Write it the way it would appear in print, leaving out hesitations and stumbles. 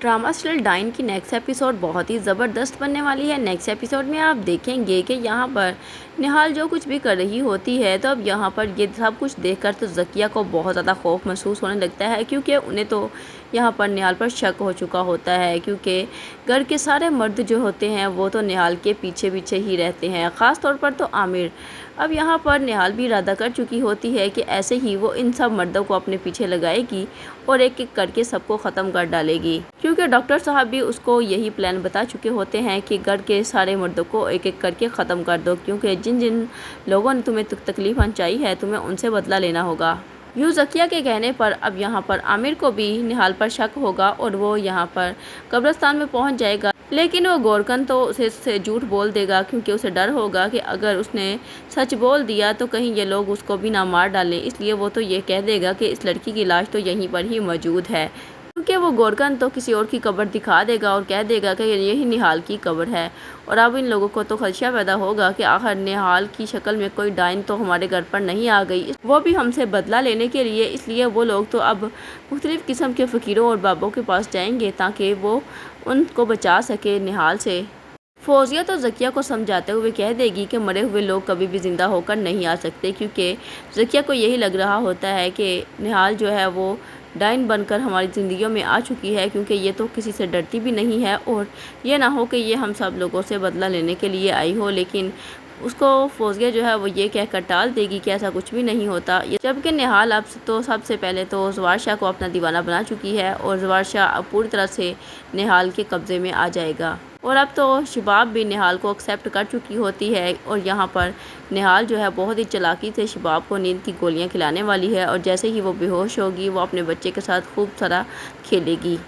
Drama serial dine की next episode बहुत ही ज़बरदस्त बनने वाली है। नेक्स्ट एपिसोड में आप देखेंगे कि यहाँ पर निहाल जो कुछ भी कर रही होती है, तो अब यहाँ पर ये सब कुछ देखकर तो ज़किया को बहुत ज़्यादा खौफ महसूस होने लगता है, क्योंकि उन्हें तो यहाँ पर निहाल पर शक हो चुका होता है। क्योंकि घर के सारे मर्द जो होते हैं वो तो निहाल के पीछे पीछे ही रहते हैं, ख़ास तौर पर तो आमिर। अब यहाँ पर निहाल भी इरादा कर चुकी होती है कि ऐसे ही वो इन सब मर्दों को अपने पीछे लगाएगी और एक एक करके सबको ख़त्म कर डालेगी, क्योंकि डॉक्टर साहब भी उसको यही प्लान बता चुके होते हैं कि घर के सारे मर्दों को एक एक करके ख़त्म कर दो, क्योंकि जिन जिन लोगों ने तुम्हें तकलीफ़ पहुंचाई है तुम्हें उनसे बदला लेना होगा। यूँ ज़किया के कहने पर अब यहाँ पर आमिर को भी निहाल पर शक होगा और वो यहाँ पर कब्रिस्तान में पहुँच जाएगा। लेकिन वो गोरकन तो उसे झूठ बोल देगा, क्योंकि उसे डर होगा कि अगर उसने सच बोल दिया तो कहीं ये लोग उसको भी ना मार डालें। इसलिए वो तो ये कह देगा कि इस लड़की की लाश तो यहीं पर ही मौजूद है, क्योंकि वो गोरकन तो किसी और की कब्र दिखा देगा और कह देगा कि यही निहाल की कब्र है। और अब इन लोगों को तो खदशा पैदा होगा कि आखिर निहाल की शक्ल में कोई डाइन तो हमारे घर पर नहीं आ गई, वो भी हमसे बदला लेने के लिए। इसलिए वो लोग तो अब मुख्तलिफ़ किस्म के फ़कीरों और बाबों के पास जाएंगे ताकि वो उनको बचा सके निहाल से। फौजिया तो ज़किया को समझाते हुए कह देगी कि मरे हुए लोग कभी भी ज़िंदा होकर नहीं आ सकते, क्योंकि ज़किया को यही लग रहा होता है कि निहाल जो है वो डाइन बनकर हमारी ज़िंदगियों में आ चुकी है, क्योंकि ये तो किसी से डरती भी नहीं है और ये ना हो कि ये हम सब लोगों से बदला लेने के लिए आई हो। लेकिन उसको फौजिया जो है वो ये कहकर टाल देगी कि ऐसा कुछ भी नहीं होता। जबकि निहाल अब तो सबसे पहले तो ज़वार शाह को अपना दीवाना बना चुकी है और ज़वार शाह अब पूरी तरह से निहाल के कब्ज़े में आ जाएगा। और अब तो शबाब भी निहाल को एक्सेप्ट कर चुकी होती है और यहाँ पर निहाल जो है बहुत ही चालाकी से शबाब को नींद की गोलियाँ खिलाने वाली है, और जैसे ही वो बेहोश होगी वो अपने बच्चे के साथ खूब सारा खेलेगी।